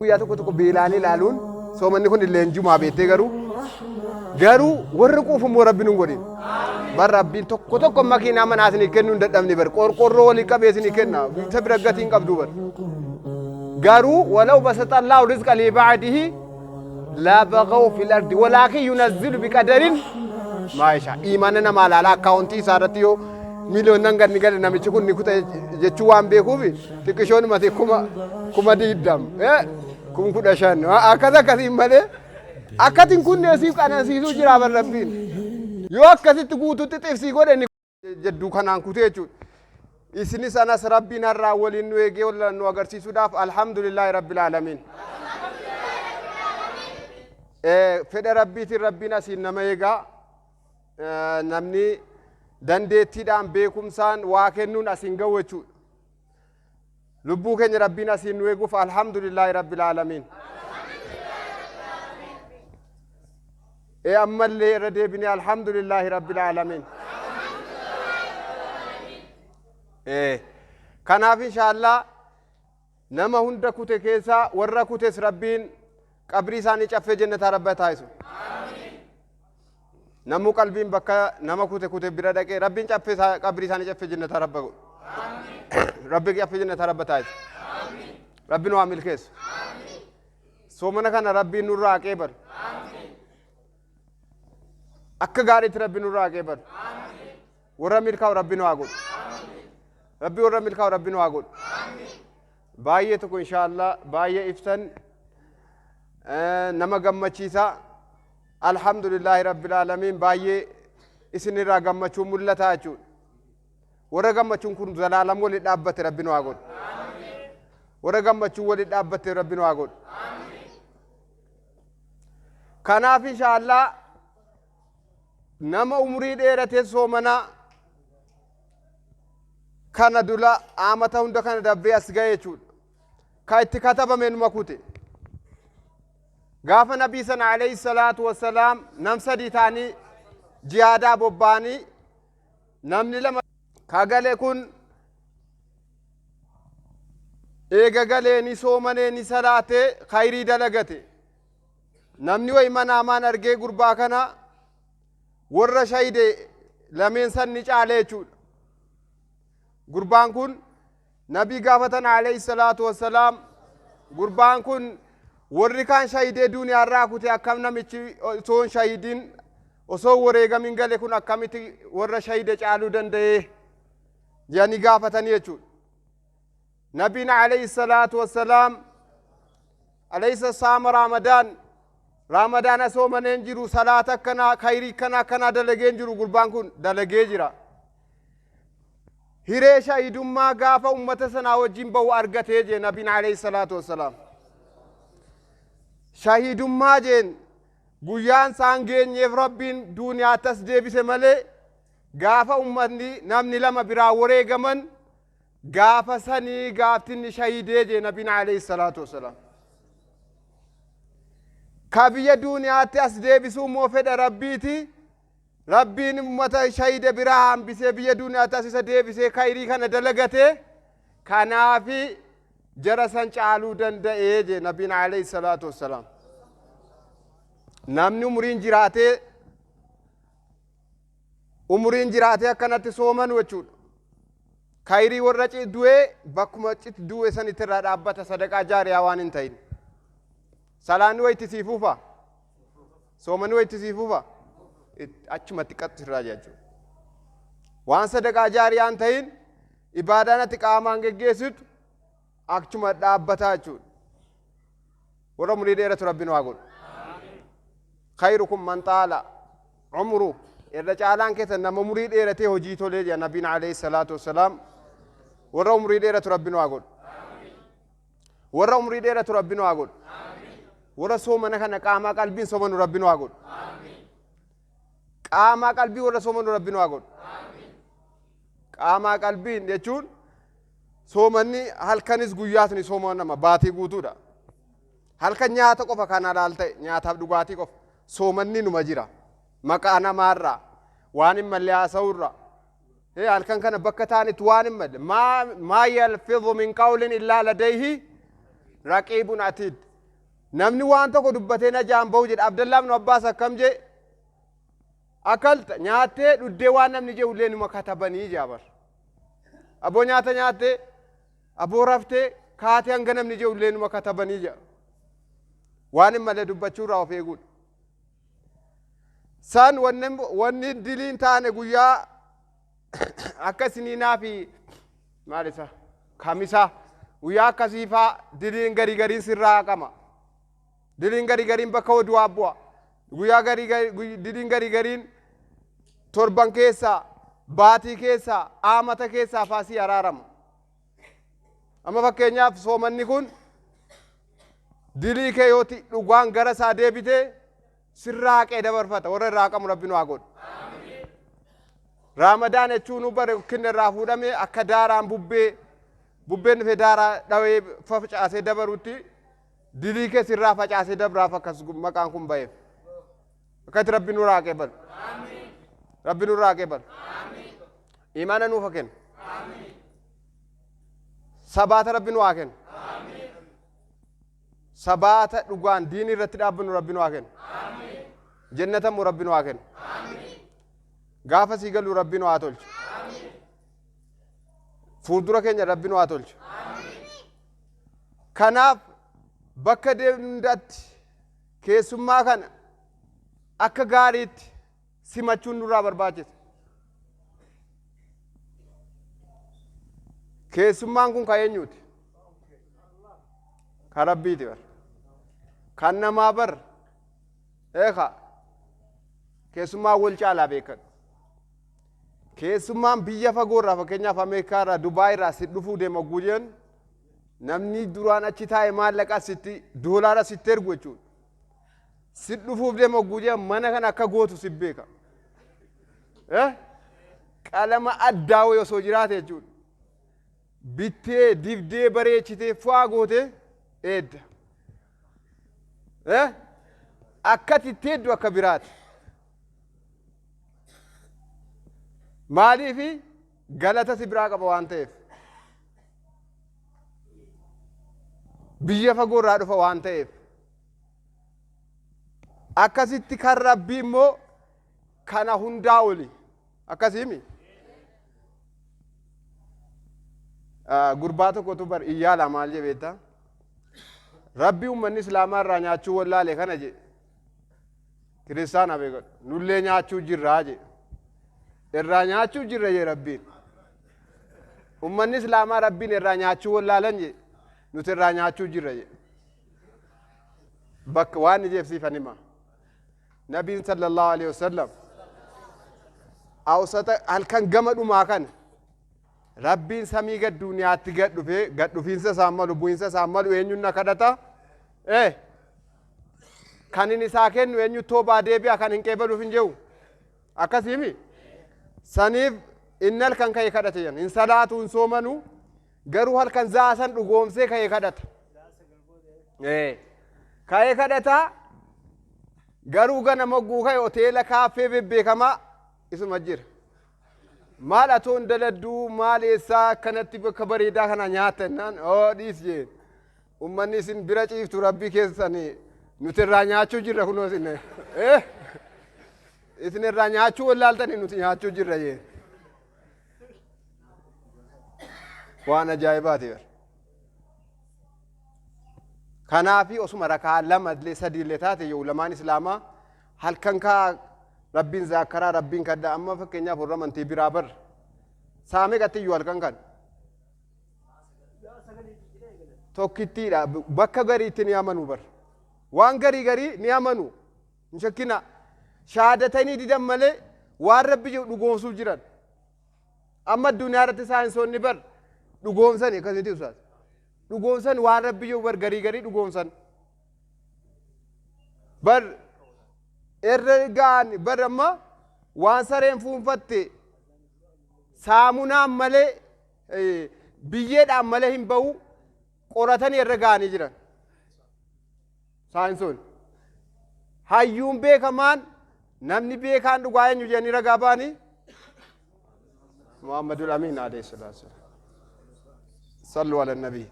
Guyyaa tokko beelaalee ilaaluun soomanni kun illee injumaa beektee garuu warri quufummoo rabbiin hin godhin. Bar rabbiin tokko makiinaa manaa isinii kennuu hin dadhabne bar qorqorroo walii qabee isinii kenna isa bira gatii hin qabdu bar. Garuu walau basata Allahu rizqa li ba'dihi la baghaw fil ardi walakin yunazzilu biqadarin ma yasha. Imaana nama laala akkaawuntii isaa irratti yoo miliyoonaan gadi gadi namichi kun ni kuta jechuu waan beekuuf xiqqishoon mate kuma diidam kun kudha shan akkasiin malee akkatiin kun neesiif qanansiisuu jira bar rabbiin yoo akkasitti guututti xifsii godhe jedduu kanaan kutee jechuudha. Isinis anas rabbiin har'aa waliin nu eegee wal nu agarsiisuudhaaf alhamdulillahi rabbil aalamiin. Fedha rabbiitiin rabbiin asiin nama eegaa namni dandeettiidhaan beekumsaan waa kennuun asiin gahu jechuudha. Lubbuu keenya rabbiin asiin nu eeguuf alhamdulillahi rabbil aalamiin. Ammallee irra deebinee alhamdulillahi rabbil aalamiin. Kanaaf inshaallah nama hunda kute keessaa warra kutes rabbiin qabrii isaanii caffee jannataa rabba taa'isu. Namu qalbiin bakka nama kute bira dhaqee rabbiin caffee qabrii isaanii caffee jannataa rabba godhu. Rabbi caffee jannataa rabba taa'isu. Rabbiin waa milkeessu. Soomana kana rabbiin nurraa qeebalu. Akka gaariitti rabbiin nurraa qeebalu. Warra milkaa'u rabbiin waa godhu. Rabbi warra milkaa'u rabbiin waa godhu. Baay'ee tokko inshaallah baay'ee iftan nama gammachiisa. Alhamdulillahi rabbil aalamiin baay'ee isinirraa gammachuun mul'ata jechuudha. Warra gammachuun kun zalaalam waliin dhaabbate rabbiin waa godhu. Warra gammachuun waliin dhaabbate rabbiin waa godhu. Kanaaf inshaallah nama umrii dheeratee soomana kana dula amata hunda kana dabbee as ga'e jechuudha. Ka itti katabame numa kute. Gaafa nabii sana alayhi salaatu wassalaam nam sadii ta'anii jihaadaa bobbaanii namni lama kagalee kun eega galee ni soomanee ni salaatee khayrii dalagate. Namni wayi manaamaan argee gurbaa kana warra shahide lameen san ni caale jechuudha. Gurbaan kun nabii gaafatan alayhi salaatu wassalaam gurbaan kun warri kaan shahidee duniyaa irraa kute akkam namichi osoo shahidiin osoo wareegamin gale kun akkamitti warra shahide caaluu danda'e jedhanii gaafatanii jechuudha. Nabiin alayhi salaatu wassalaam alayhi saama ramadaan soomaneen jiru salaata akkanaa khayrii akkanaa dalageen jiru gurbaan kun dalagee jira. Hiree shahidummaa gaafa ummata sanaa wajjin bahu argatee jee nabiin alayhi salaatu wassalaam. Shahidummaa jeen guyyaan isaan geenyeef rabbiin duniyaa tas deebise malee gaafa ummatni namni lama biraa wareegaman gaafa sanii gaaftinni shahidee jee nabiin alayhi salaatu wassalaam. Ka biyya duniyaatti as deebisuu moo fedha rabbiiti. Rabbiin ummata shahide biraa hambisee biyya duniyaatti as isa deebisee khayrii kana dalagate kanaafi jara san caaluu danda'ee jee nabiin alayhi salaatu wassalaam. Namni umriin jiraatee akkanatti soomanu jechuudha. Khayrii warra du'ee bakkuma du'e sanitti irraa dhaabbata sadaqaa jaariyaa waan hin ta'in. Salaanni wayitti siifuufa soomani wayitti siifuufa achumatti qaxxirraa jechuudha. Waan sadaqaa jaariyaan ta'in ibaadaan ati qaamaan geggeessitu achuma dhaabbataa jechuudha. Warra umurii dheeratu rabbiin waa godhu. Khayrukum man taala umru irra caalaan keessan nama umurii dheeratee hojii tolee jedha nabiin alayhi salaatu wassalaam. Warra umurii dheeratu rabbiin waa godhu. Warra umurii dheeratu rabbiin waa godhu. Warra soomana kana qaamaa qalbiin soomanu rabbiin waa godhu. Qaamaa qalbii warra soomanu rabbiin waa godhu. Qaamaa qalbiin jechuun soomanni halkanis guyyaas ni sooman nama baatii guutuudha. Halkan nyaata qofa kan halaal ta'e nyaataaf dhugaatii qofa soomanni numa jira. Maqaa namaarraa waan hin malle haasa'uurraa. Halkan kana bakka taanitti waan hin malle maa yalfidhu min qawlin illaa ladayhi raqiibun atiid. namni waan tokko dubbatee na jaan ba'u jedha. Abdallaa ibnu Abbaas akkam jee akalta nyaattee dhuddee waan namni jee ullee numa katabanii jaabar. Aboo nyaata nyaattee aboo raftee kaatee hanga namni jee ullee numa katabanii jaa. Waan hin malee dubbachuu irraa of eeguudha. San wanni diliin taane guyyaa akka siniinaa fi maal isa kamisaa guyyaa akkasiifaa diliin gariin sirraa haqama. Diliin gariin bakka oduu bu'a. Guyyaa diliin gariin torban keessaa baatii keessaa aamata keessaa faasii araarama. Amma fakkeenyaaf soomanni kun dilii kee yooti dhugaan gara isaa deebitee sirraa haqee dabarfata. Warra irraa haqamu Rabbi nu haa godhu. Raamadaan jechuun bara kinna irraa fuudhamee akka daaraan bubbeen dhufee daaraa dhawee facaasee dabarutti dilii kee sirraa facaasee dabraaf akkas maqaan kun ba'eef. Akkatti Rabbi nu haa qeebalu. Rabbi nu haa qeebalu. Imaana nuuf haa kennu. Sabaata Rabbi nu haa kennu. Sabaata dhugaan diinii irratti dhaabbannu Rabbi nu haa kennu. Jannatamu Rabbi nu haa kennu. Gaafa sii galu Rabbi nu haa tolchu. Fuuldura keenya Rabbi nu haa tolchu. Kanaaf bakka deemnutti keessummaa kana akka gaariitti simachuun nurraa barbaachisa. Keessummaan kun kan eenyuuti? Kan Rabbiiti bar. Kan namaa bar. Keessummaan wal caalaa beekan. Keessummaan biyya fagoorraa fakkeenyaaf Ameerikaa irraa Dubaay irraa si dhufuu deema guyyaan namni duraan achi taa'e maallaqa sitti doolaara sitti ergu jechuudha. Si dhufuuf deema guyyaan mana kana akka gootu si beeka. Qalama addaa wayii osoo jiraate jechuudha. Bittee dibdee bareechitee faa gootee eedda. Akkati teeddu akka biraati. Maaliifi galata si biraa qaba waan ta'eef. Biyya fagoo irraa dhufa waan ta'eef. Akkasitti kan Rabbi immoo kana hundaa oli. Akkasiimi. Gurbaa tokkotu bar iyyaala maal jee beektaa? Rabbi uummanni Islaamaa irraa nyaachuu wallaalee kana jee. Kiristaana beekadhu. Nullee nyaachuu jirraa jee. Irraa nyaachuu jirra jee Rabbiin. Uummanni Islaamaa Rabbiin irraa nyaachuu wallaalan jee. Nuti irraa nyaachuu jirra jee. Bakka waan ijeefsiifan hima. Nabiin sallallahu alaihi wasallam awsata halkan gama dhumaa kana Rabbiin samii gad duuniyaatti gad dhufee gad dhufiinsa isaa malu bu'iinsa isaa malu eenyuun na kadhata? Kan inni isaa kennu eenyu toobaa deebi'a kan hin qeebaluuf hin jiru. Akkasiimi. Saniif inni halkan ka'ee kadhate jan hin salaatu hin soomanu garuu halkan zaasan dhugoomsee ka'ee kadhata. Ka'ee kadhata garuu gana mogguu ka'e hoteela kaaffee bebbeekamaa isuma jira. Maal atoon daladduu maal eessaa akkanatti bakka bareedaa kana nyaatannaan dhiis jeen. Uummanni isin bira ciiftu Rabbii keessanii nuti irraa nyaachuu jirra kunoo isin. Isin irraa nyaachuu wallaaltanii nuti nyaachuu jirra jeen. Waan ajaa'ibaati. Kanaafi osuma rakaa lama illee sadii illee taate yoo lamaan Islaamaa halkan kaa Rabbiin zaakaraa Rabbiin kadda amma fakkeenyaaf warra amantii biraa bar saamee qattiyyuu halkan kan tokkittiidha bakka gariitti ni amanuu bar waan garii ni amanuu hin shakkina shaadatanii didan malee waan Rabbi jedhu dhugoomsuuf jiran amma addunyaa irratti saayinsoonni bar dhugoomsani akkasitti ibsaati dhugoomsan waan Rabbi jedhu bar garii dhugoomsan bar ergaan bar amma waan sareen fuunfatte saamunaan malee biyyeedhaan malee hin ba'u qoratanii irra ga'anii jiran saayinsoon hayyuun beekamaan namni beekaan dhugaa eenyu jedhanii ragaa ba'anii Muhammadul Amiin alayhi salaatu sallu ala nabii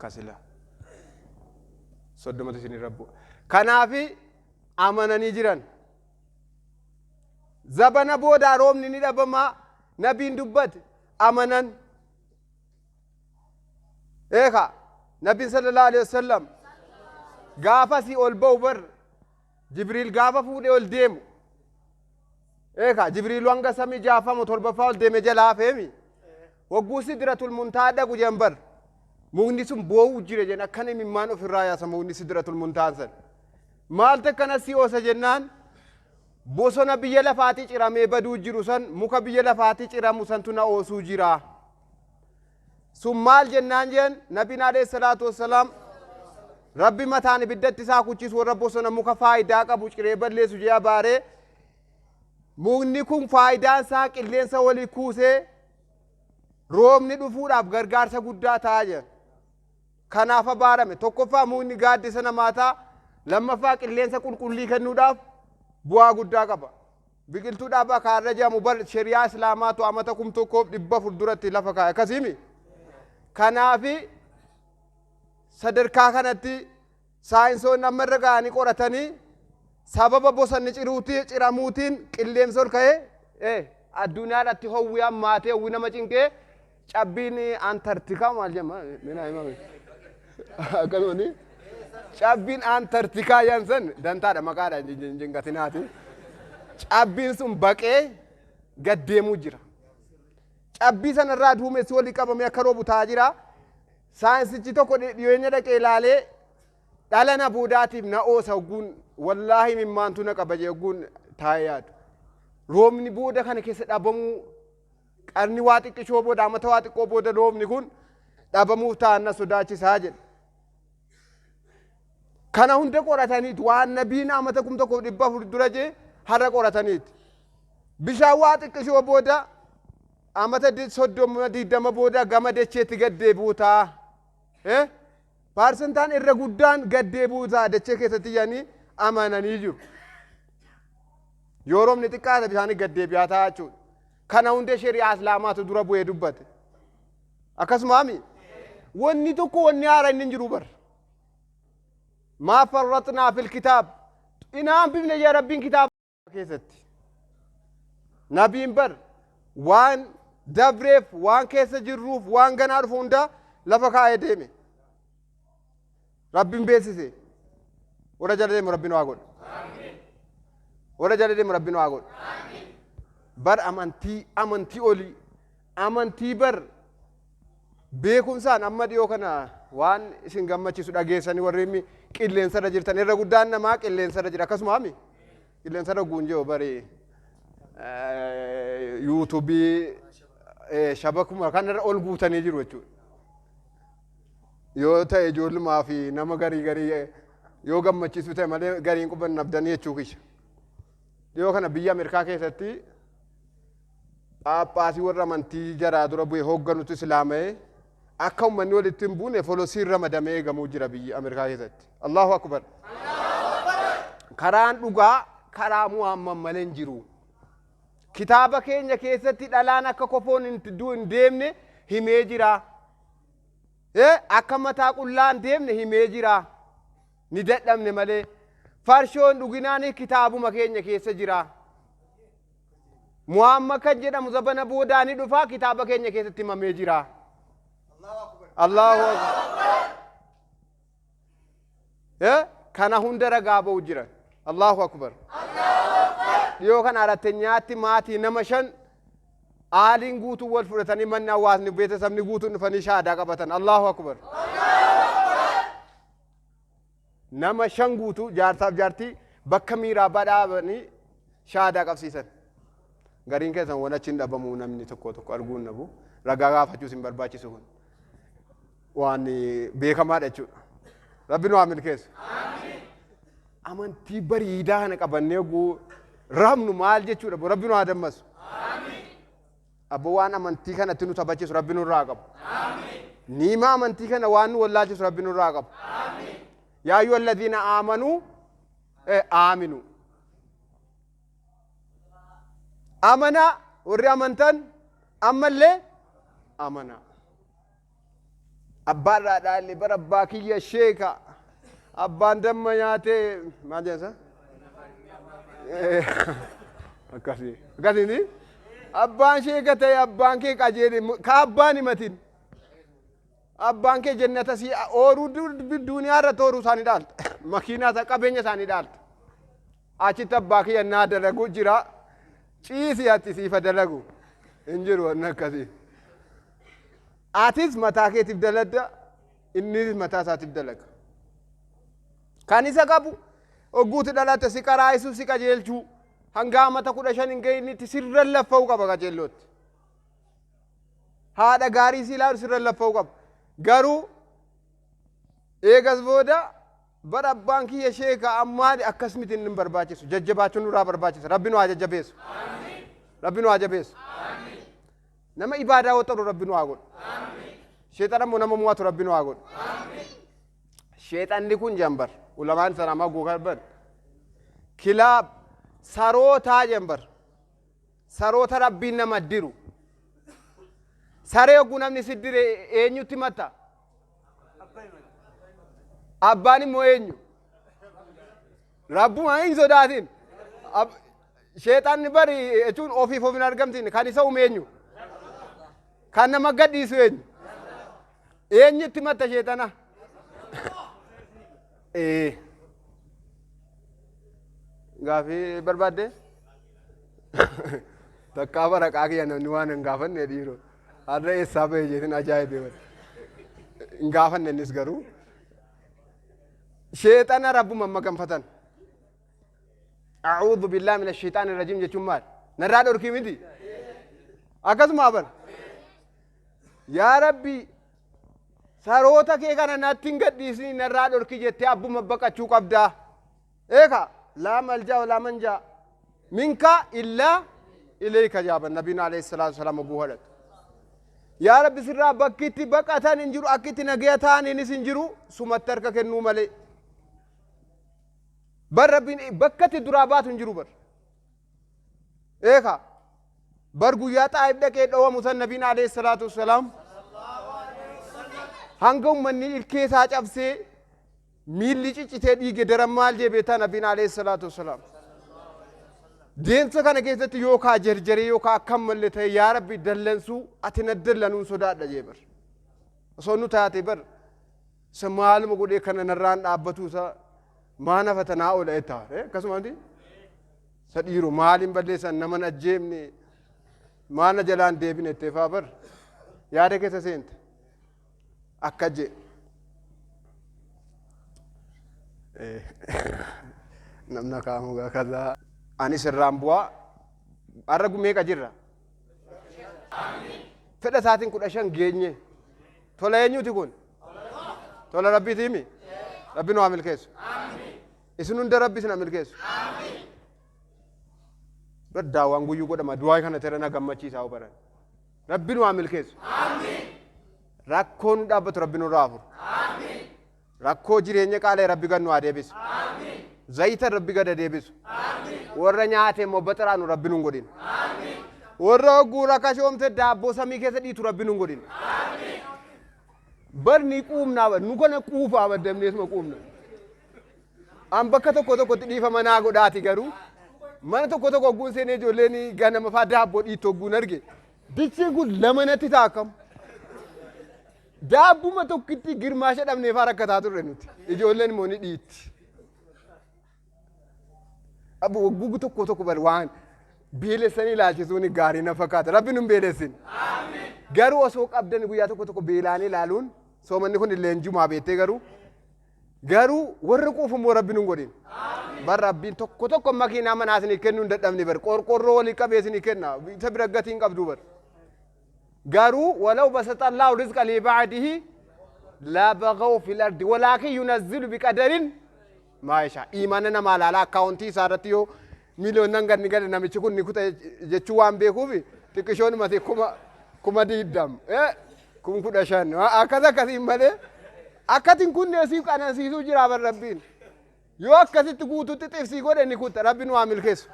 kasila soddomatu isin irra bu'a. Kanaafi amananii jiran. Zabana boodaa roobni ni dhabamaa nabiin dubbate amanan. Eeka nabiin sallallahu alaihi wasallam gaafa si ol ba'u bar Jibriil gaafa fuudhee ol deemu. Eeka Jibriil hanga samii jaafamu torbaffaa ol deeme jalaa feemi. Wagguu sidratul muntahaa dhaqu jambar. Mukni sun boo'uu jire jenna akkana imimmaan ofirraa yaasa mukni sidratul muntahaan san. Maal takkana si oosa jennaan bosona biyya lafaatii ciramee baduu jiru san muka biyya lafaatii ciramu santu na oosuu jira. Sun maal jennaan jeen nabiin alayhi salaatu wassalaam rabbi mataan ibiddatti isaa kuchisu warra bosona muka faayidaa qabu ciree balleessu jee abaaree mukni kun faayidaan isaa qilleensa walii kuusee roobni dhufuudhaaf gargaarsa guddaa ta'a jeen. Kanaaf abaarame tokkoffaa mukni gaaddisa namaa ta'a lammaffaa qilleensa qulqullii kennuudhaaf bu'aa guddaa qaba. Biqiltuudhaaf akaarra jedhamu bar shari'aa islaamaatu amata 1400 duratti lafa kaa'e akkasiimi. Kanaafi sadarkaa kanatti saayinsoonni amma irra ga'anii qoratanii sababa bosonni ciramuutiin qilleensa ol ka'ee addunyaadhaatti hawwii hammaatee hawwii nama cinqee cabbiin antartikaa maal jedhama akkanumani cabbiin antartikaa yansan dantaadha maqaadha jingatinaati. Cabbiin sun baqee gad deemuu jira. Cabbii sanarraa duumessi walii qabamee akka roobu ta'aa jira. Saayinsichi tokko dhiyeenya dhaqee ilaalee dhala na boodaatiif na oosa hogguun wallaahi mimmaantu na qaba jee hogguun taa'ee yaadu. Roobni booda kana keessa dhabamuu qarni waa xiqqishoo booda amata waa xiqqoo booda roobni kun dhabamuuf ta'an na sodaachisaa jedha. Kana hunda qorataniiti waan nabiin amata 1400 dura jee har'a qorataniiti. Bishaan waa xiqqishoo booda amata 30 booda gama dacheetti gad deebi'uu ta'a. Paarsentaan irra guddaan gad deebi'uu ta'a dachee keessatti yaanii amananii jiru. Yoo roobni xiqqaate bishaan gad deebi'aa ta'a jechuudha. Kana hunda shari'aa islaamaatu dura bu'ee dubbate. Akkasumaami wanni tokko wanni haara inni hin jiru bar. Maa farratnaa fil kitaab. Inaan bifne yaa rabbiin kitaaba keessatti. Nabiin bar waan dabreef waan keessa jirruuf waan ganaa dhufu hunda lafa kaa'ee deeme. Rabbiin beeksise. Warra jala deemu rabbiin waa godha. Warra jala deemu rabbiin waa godha. Bar amantii olii amantii bar beekumsaan amma dhiyoo kana waan isin gammachiisu dhageessanii warri qilleensarra jirtan irra guddaan namaa qilleensarra jira akkasumaami qilleensarra guunjee baree yuutuubii shabakuma kanarra ol guutanii jiru jechuudha. Yoo ta'e ijoollumaa fi nama garii yoo gammachiisu ta'e malee gariin quban nabdanii jechuu kisha. Dhiyoo kana biyya Ameerikaa keessatti Paappaasii warra amantii jaraa dura bu'e hoogganutu islaama'ee akka uummanni walitti hin buune folosiin ramadamee eegamuu jira biyya Ameerikaa keessatti. Allahu akbar. Karaan dhugaa karaa Muhammad malee hin jiru. Kitaaba keenya keessatti dhalaan akka kofoon hin deemne himee jira. Akka mataa qullaa hin deemne himee jira. Ni dadhabne malee. Farshoon dhuginaan kitaabuma keenya keessa jira. Muhammad kan jedhamu zabana boodaa ni dhufa kitaaba keenya keessatti himamee jira. Allahu akbar. Kana hunda ragaa ba'u jiran. Allahu akbar. Dhiyoo kana arateenyaatti maatii nama 5 aaliin guutuu wal fudhatanii manni hawaasni beeksisni guutuun dhufanii shaadaa qabatan. Allahu akbar. Nama 5 guutuu jaarsaaf jaartii bakka miiraa badhaabanii shaadaa qabsiisan. Gariin keessan waan achiin dhabamuu namni tokko arguun nabu ragaa gaafachuus hin barbaachisu kun waan beekamaadha jechuudha. Rabbi nu haa milkeessu. Amantii bareedaa kana qabannee raamnu maal jechuudha rabbi nu haa dammasu. Abbo waan amantii kanatti nu taphachiisu rabbi nu irraa qabu. Niima amantii kana waan nu wallaalchisu rabbi nu irraa qabu. Yaa ayyuhal ladhiina aamanuu aaminu. Amana warri amantan ammallee amana. Abbaarraa dhaalle bara abbaa kiyya sheeka abbaan damma nyaatee maal jedhasa akkasii abbaan sheeka ta'e abbaan kee qajeele ka abbaan himatin abbaan kee jannata si ooruu duniyaa irratti ooruu isaanii dhaalta makiinaa isa qabeenya isaanii dhaalta achitti abbaa kiyya naa dalagu jira ciisi ati siifa dalagu hin jiru wanni akkasii atis mataa keetiif daladda innis mataa isaatiif dalaga kan isa qabu ogguuti dhalatte si qaraayisuu si qajeelchuu hanga amata 15 hin ga'initti sirra laffa'uu qaba qajeellootti haadha gaarii si ilaalu sirra laffa'uu qaba garuu eegas booda bara abbaan kiyya sheeka ammaali akkas miti hin barbaachisu jajjabaachuun nurraa barbaachisa rabbi nu haa jajjabeessu rabbi nu haa jabeessu nama ibaadaa waxaru rabbi nu haa godhu sheexana immoo nama mo'atu rabbi nu haa godhu sheexanni kun jambar ulamaan sana amma guukarban kilaab sarootaa jambar saroota rabbiin nama diru saree oguu namni siddire eenyutti matta abbaan immoo eenyu rabbuma hin sodaatin sheexanni bari jechuun ofiif of hin argamtin kan isa uume eenyu kan nama gadhiisu eenyu eenyutti matta sheexana gaafii barbaadde takkaa bara qaaqiyya namni waan hin gaafanne dhiiroo har'a eessaa ba'e jeetin ajaa'ibee hin gaafanne innis garuu sheexana rabbuma amma ganfatan a'uudhu billaahi mina shayxaani rajiim jechuun maal narraa dhorkii miti akkasuma aban yaa rabbi saroota kee kana natti hin gadhiisni narraa dhorkii jettee abbuma baqachuu qabdaa eeka laa maljaa walaa manjaa minka illaa ilayka jaaban nabiin alayhi salaatu wasalaam abuu hadhat yaa rabbi sirraa bakkitti baqatan hin jiru akkitti nagaya ta'aniinis hin jiru sumatti harka kennuu malee bar rabbiin bakkatti duraa baatu hin jiru bar eeka bar guyyaa xaa'ib dhaqee dhawamu san nabiin alayhi salaatu wasalaam hanga ummanni ilkee isaa cabsee miilli ciccitee dhiige daran maal jee beektaa nabiin alayhi salaatu wasalaam deemsa kana keessatti yookaa jarjaree yookaa akkam malee ta'e yaa rabbi dallansuu ati na dallanuun sodaadha jee bar osoo nu taate bar isa maaluma godhee kana narraan dhaabbatu isa maana fatanaa oola etaa akkasumanti isa dhiiru maaliin balleessan naman ajjeemne maana jalaan deebine etteefaa bar yaada keessa seente akka jee namna kaamugaa kazaa anis irraan bu'aa har'a meeqa jirra fedha isaatiin 15 geenye tola eenyuti kun tola rabbiiti himi rabbi nu haa milkeessu isin hunda rabbi isin haa milkeessu daawwaan guyyuu godhama du'aa kana tere na gammachiisaa baran rabbi nu haa milkeessu rakkoo nu dhaabbatu rabbi nu raafuru rakkoo jireenya qaalee rabbi gannu haa deebisu zayita rabbi gada deebisu warra nyaate immoo baxaraanu rabbi nun godhin warra guura kashoomte daabboo samii keessa dhiitu rabbi nun godhin barni quumnaa nu kana quufaa baddamneesuma quumna an bakka tokko tokkotti dhiifama naa godhaati garuu mana tokko tokko ogguun seenee ijoolleen ganama faa daabboo dhiitu ogguun arge bichiin kun lamanatti taakam daabbuma tokkitti girmaasha dhabnee faa rakkataa turre nuti ijoolleen immoo ni dhiitti abu ogguu tokko tokko bar waan beelessanii ilaalchisuun gaarii na fakkaata rabbi nun beelessin garuu osoo qabdan guyyaa tokko tokko beelaanii ilaaluun soomanni kun illee jumaa beettee garuu warri quufummoo rabbi nun godhin bar rabbiin tokko tokko makiinaa manaa isinii kennuu hin dadhabne bar qorqorroo walii qabee isinii kenna isa bira gatiin qabdu bar garuu walaw basata allahu rizqa li ba'dihi la baghaw fil ardi walakin yunazzilu biqadarin maayisha imaana nama laala akkaawuntii isaa irratti yoo miiliyoonan ganni gale namichi kun ni kuta jechuu waan beekuuf xiqqishoon mate kuma diidam kun 15 akkasiin malee akkatiin kun neesiif qanansiisuu jira bar rabbiin yoo akkasitti guututti xibsii godhe ni kutta rabbi nu haa milkeessu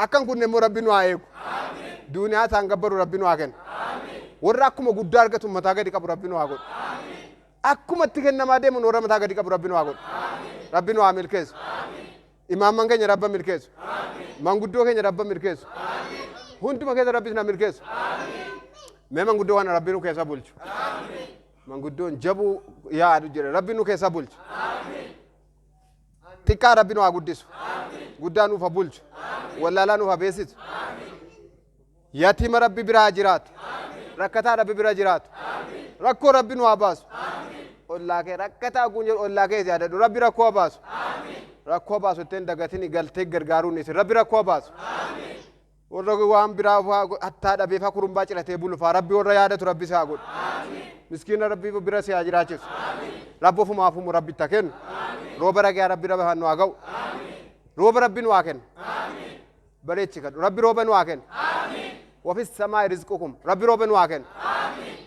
akkan kunne immoo rabbi nu haa eegu duniyaa isaan gabbaru rabbi nu haa kennu warra akkuma guddaa argatu mataa gadi qabu rabbi nu haa godhu akkumatti kennamaa deemuun warra mataa gadi qabu rabbi nu haa godhu. Rabbi nu haa milkeessu. Imaamman keenya rabba milkeessu. Manguddoo keenya rabba milkeessu. Hunduma keessa rabbis na milkeessu. Mee manguddoo kana rabbi nu keessa bulchu. Manguddoon jabuu yaadu jedhe rabbi nu keessa bulchu. Xiqqaa rabbi nu haa guddisu. Guddaa nuuf haa bulchu. Wallaalaa nuuf haa beesisu. Yatiima rabbi biraa jiraatu. Rakkataa rabbi bira jiraatu. Rakkoo rabbi nu haa baasu. Ollaa kee rakkataa kun jedhu ollaa kee yaadadhu rabbi rakkoo haa baasu. Rakkoo baasu ittiin dagatini galtee gargaaruun isin rabbi rakkoo haa baasu. Warra waan biraa hattaa dhabeef haa kurumbaa ciratee buluufaa rabbi warra yaadatu rabbi isaa godhu. Miskiina rabbi bira si haa jiraachisu. Rabbi ofumaa ofumu rabbi itti haa kennu. Rooba ragaa rabbi rabbi nu haa ga'u. Rooba rabbi nu haa kennu. Bareechi kadhu rabbi rooba nu haa kennu. وفي السماء رزقكم ربي روبن واكن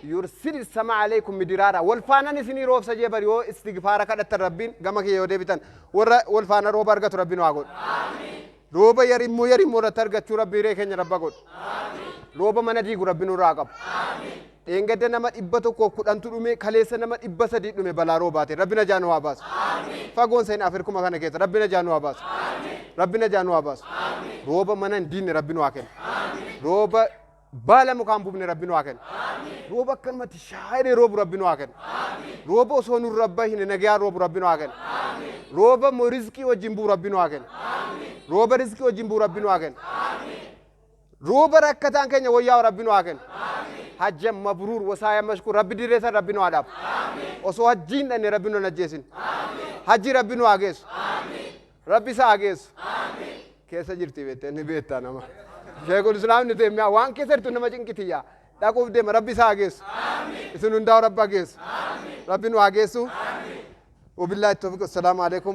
يرسل السماء عليكم مدرارا والفانا نسني روب سجيبر يو استغفار كدت ربين غمك يودي بتن والفانا روب ارغت ربين واغون روب يرمو رترغت ربي ريكن رب غون روب من دي ربين راقب انغد نما ابتو كو كدنتو دومي خليس نما ابسدي دومي بلا روبات ربنا جانو اباس فغون سين افركم كان كيت ربنا جانو اباس ربنا جانو اباس روب من دين ربين واكن روبا بالا مقام بابن ربنا واكن روبا كلمة شاعر روب ربنا واكن روبا صون الرب هنا نجار روب ربنا واكن روبا مرزقي وجنبو ربنا واكن روبا رزقي وجنبو ربنا واكن روبا ركتان كنيا ويا ربنا واكن حج مبرور وسايا مشكور ربي دريسا ربنا واداب وسو حجين أن ربنا نجيسين حج ربنا واجس ربي ساجس كيسا جرتي بيتني بيتنا ما شيخ الإسلام نتيم يا وان كسر تنما جنكتيا تاكوف دم ربي ساجس إسنون داو رب باجس ربي نواجسو وبالله التوفيق السلام عليكم